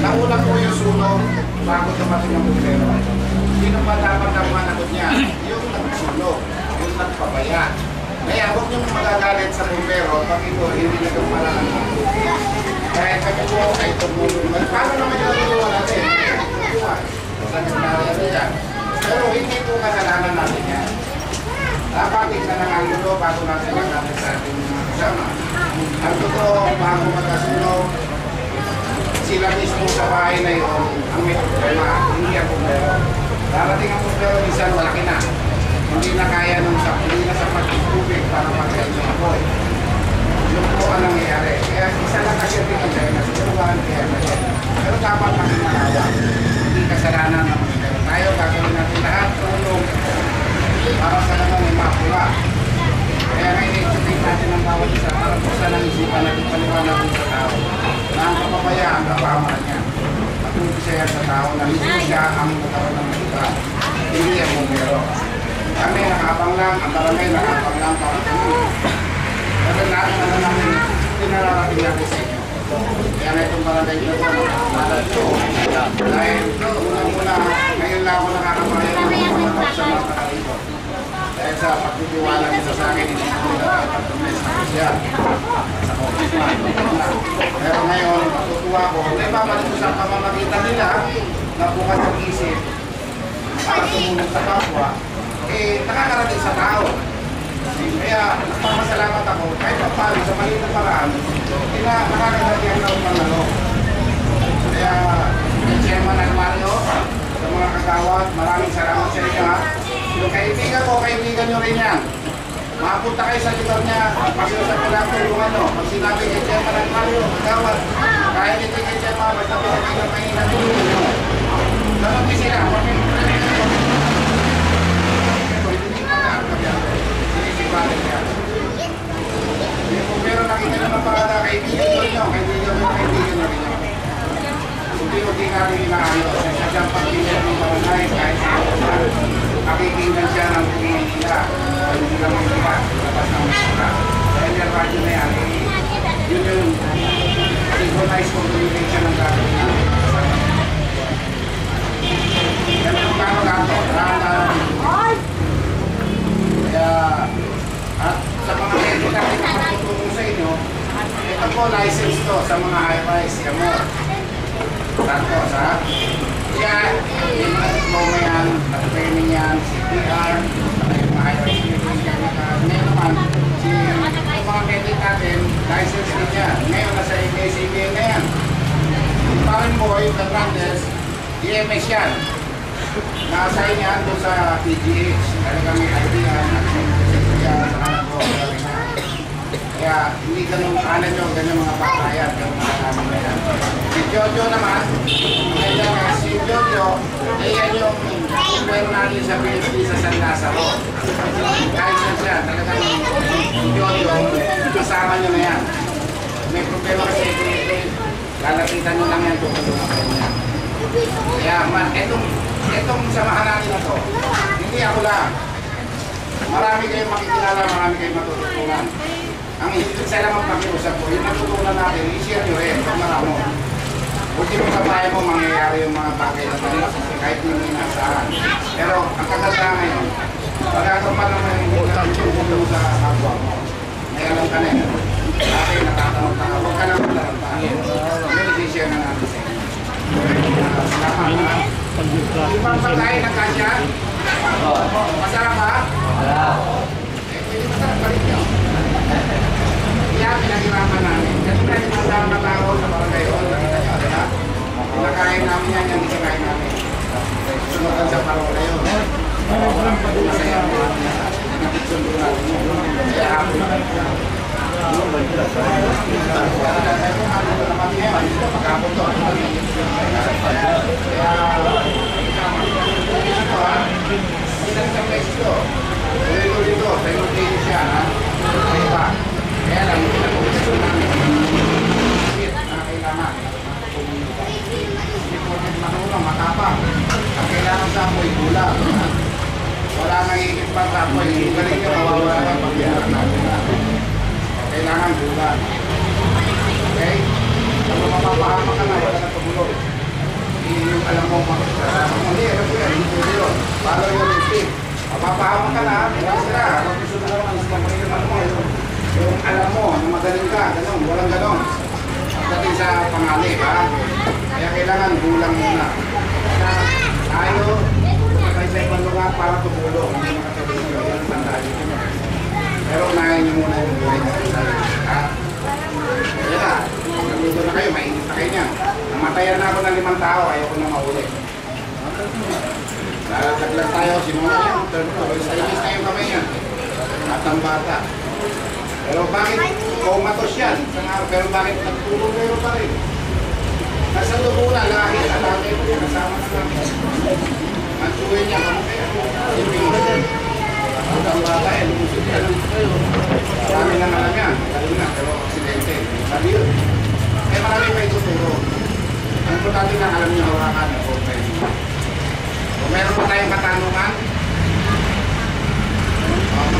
nauna po yung sunog bago dumating ang bumbero. Sino ba dapat ang managot niya? Yung nagsunog, yung nagpabaya. Kaya huwag niyong magagalit sa bumbero pag ito hindi nagpapalanan ng tubig. Kaya kami po ay tumulong. Paano naman yung tulungan natin? Sa nangyari yan. Pero hindi po kasalanan natin yan. Dapat tignan ang angulo bago natin magkakit sa ating mga kasama. Ang totoo, bago magkasunog, sila mismo sa bahay na yun ang may problema, hindi ang bumbero. Darating ang bumbero, minsan malaki na. Hindi na kaya hindi na sapat ng tubig para pagkain yung apoy. Yun po ang nangyayari. Kaya isa lang kasi rin ang dahil na sinuwan, kaya kasi. Pero dapat makinalawa. Hindi kasalanan ng bumbero. Tayo gagawin natin lahat, tulong para sa naman may mapula. Kaya ngayon i-explain natin ang bawat isa para buksan ang isipan natin paliwanag sa tao na ang kapabayaan ang kapamaran niya. Matuto siya sa tao na hindi siya ang katawan ng iba. Hindi ang bumbero. Kami nakapang lang, ang barangay nakapang lang para tumulong. Pero lahat na namin pinararating natin sa inyo. Kaya na itong barangay nito na ito. Dahil unang-una, ngayon lang ako nakakabayan ng mga kapag sa mga nakarito. Dahil sa pagtitiwala nito sa akin, hindi ko nakakatumis na siya sa Congressman. Pero ngayon, matutuwa ko, may babalik ko sa pamamagitan nila na bukas ang isip para tumulong sa kapwa, nakakarating sa tao. Kaya nagpapasalamat ako, kahit paano sa maliit na paraan, nakakarating ang panalo. Kaya, Chairman Almario, sa mga kagawad, maraming salamat sa inyo ha. Yung kaibigan ko, kaibigan nyo rin yan. Makapunta kayo sa lugar niya, pasiusap ko lang tulungan nyo. Pag sinabi kay Chairman Almario, kagawad, kahit hindi kay Chairman, basta pinagay ng pahingan tulungan nyo. Ganun din sila, pero nakita naman para kaibigan nyo, kaibigan nyo rin nyo. Hindi nga rin inaayos. Sa siyang pagkinggan ng barangay, kahit makikinggan siya ng tingin nila. Ay hindi lang yung iba, labas ng mga. Dahil yung radyo na yan, yun yung synchronized communication ng gagawin namin. Yan yung kano gato, kaya, at sa mga medyo natin na magtutulong sa inyo, ito po license to sa mga high-rise, Yamor. Santos, ha? Yan, yung mga diploma yan, training yan, CPR, yung mga high-rise ngayon naman, yung mga medyo natin, license din yan. Ngayon, nasa ABCBN na yan. Yung parang boy, Fernandez, EMS yan. Nakasign yan doon sa PGH. Talaga may idea na kaya hindi ganun kanan nyo, ganyan mga batayan, ganun mga namin na yan. Si Jojo naman, si Jojo, yan yung meron natin sa PhD sa San Lazaro. Kahit siya, talagang si Jojo, kasama nyo na yan. May problema kasi lalapitan nyo lang yan kung tulungan kayo niya. Kaya itong samahan natin na to, hindi ako lang. Marami kayong makikilala, marami kayong matututunan. Ang isa lang ang pakiusap ko, yung natutunan natin, i-share nyo rin, kung maramo. Ultimo sa bahay mo, mangyayari yung mga bagay na tayo, kahit hindi nasaan. Pero ang kagandahan ngayon, pagkakapan naman yung tutulong sa kapwa mo. May alam ka na yun. Dati natatanong ka, huwag ka lang magtarantahan. Yun, i-share na natin sa inyo. Salamat na. Yung mga pagkain ng kasya, masarap ba? Hindi masarap pa rin yun. Kaya pinaghirapan namin. Kasi tayo mga tao sa barangay hall, nakita nyo, diba? Pinakain namin yan, yung isakain namin. Sunugan sa parola yun. Masaya ang mga nakitsundo natin yun. Kaya hapon naman siya. Ano naman ngayon, dito pagkapon to. Kaya, dito ha, ilang sa Mexico. Dito, sa yung training siya ha. Kaya, kaya lang, hindi na komisyon namin. Na kailangan. Hindi po natin marunong, matapang. Ang kailangan sa apoy, gula. Wala nang higit pa sa apoy. Galing nyo, mawawala ng pagbiharap natin. Kailangan gula. Okay? Kung mapapahama ka na, wala na tumulog. yung alam mo, kasama mo, hindi, alam ko yan, hindi pwede yun. Follow your instinct. Mapapahamak ka na, bukas ka na. Kung gusto mo naman, gusto mo yung ano mo, yung alam mo, na magaling ka, gano'n, walang gano'n. Pagdating sa panganib, ha? Kaya kailangan gulang muna. Tayo, patay sa ibang lugar para tumulong. Hindi makatulong yun, yan ang tandaan nyo. Pero unahin nyo muna yung buhay na ha? Kaya na, nandito na kayo, mainit na kayo niyan. Namatayan na ako ng 5 tao, ayaw ko na mahuli. Lalaglag tayo, sinunod yan, turn ko. Sa inis na yung kamay yan. At ang bata. Pero bakit comatose yan? Pero bakit nagtulong kayo pa rin? Nasa lubo na, lahi, alagay ko, kasama na namin. Mansuhin niya, kung kaya. Hindi mo din. Ang bata yan, lumusot yan. Marami na alam yan. Galing na, pero aksidente. Sabi yun. Eh marami pa ituturo. Ang importante lang alam niyo hawakan na kung kayo. Kung meron pa tayong katanungan,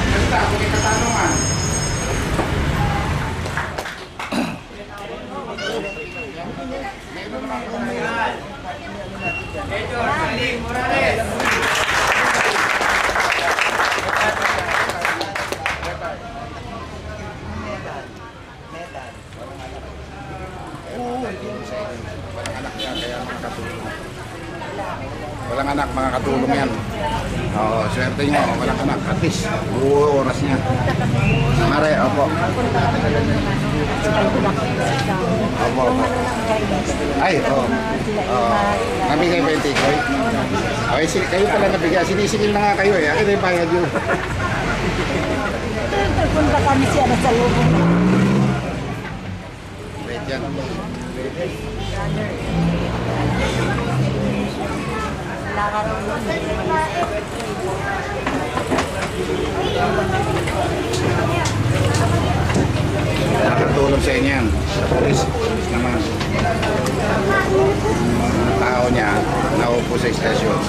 basta kung may katanungan, walang anak, mga katulong yan. Oo, swerte nyo, walang anak. At least, buo oras niya. Mare, opo. Opo, opo. Ay, oo. Nabigay ba yung tikoy? Okay, kayo pala nabigay. Sinisigil na nga kayo eh. Akin na yung bayad yun. Punta kami siya na sa lubong. Wait yan. Nakatulong sa inyo yan. Sa polis. Polis naman. Mga tao niya naupo sa istasyon.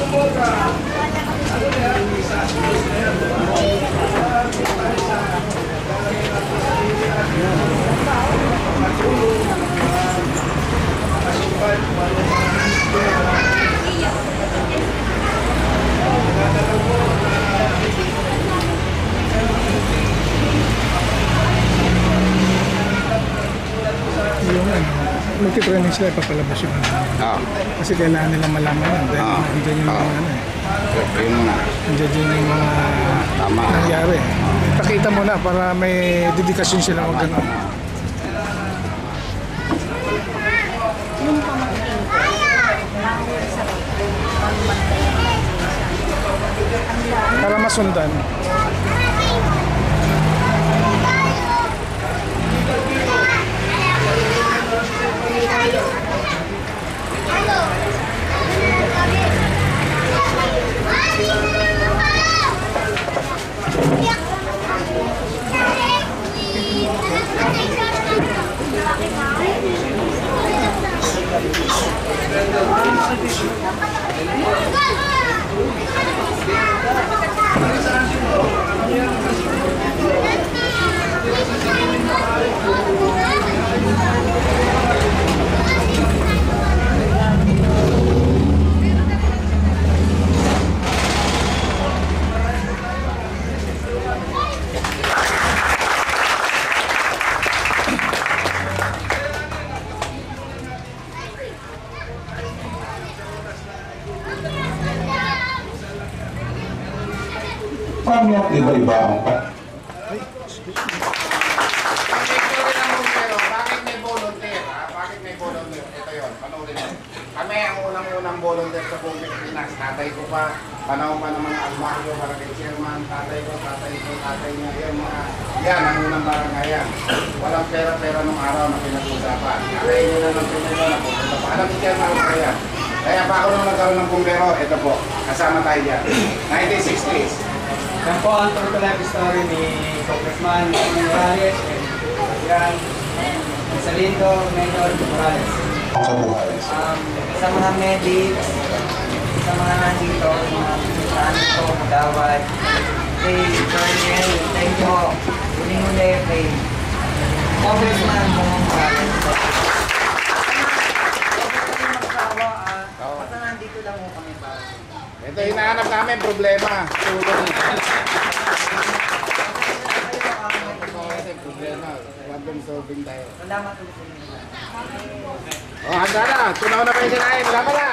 Magtitraining sila, papalabas yung Oo. kasi kailangan nilang malaman yan dahil nandiyan yung mga ano Yun muna. nandiyan yung mga Tama. nangyari. Pakita mo na para may dedikasyon sila mag ano. Yung pamangkin ko, nahuli sa pamantay. Para masundan. Paano iba-iba ang Bakit may volunteer? Bakit may volunteer? Ito yun, panoorin mo. Kami ang unang-unang volunteer sa buong Pilipinas. Tatay ko pa, panahon pa ng mga almaryo, barangay chairman, tatay ko, tatay niya. Yan ang unang barangayan. Walang pera-pera nung araw na pinag-usapan. Kaya nyo na ng pinag na pupunta pa. Alam ni chairman ko yan. Kaya pa ako nung nagkaroon ng bumbero, ito po, kasama tayo dyan. 1960s. Yan po ang true to life story ni Congressman Morales, Yan, Salindo, Mayor Morales. sa buhay? Sa mga medics, sa mga nandito, mga nandito, magawad, kay Colonel, thank you po. Uli-uli kay Congressman Morales. Huwag po kayong magsawa, nandito lang po kami para. Ito hinahanap namin, problema. Tulong. Ito kasi problema. Problem solving tayo. Salamat po po. Oh, handa na. Tunaw na kayo sinahin. Wala pa na.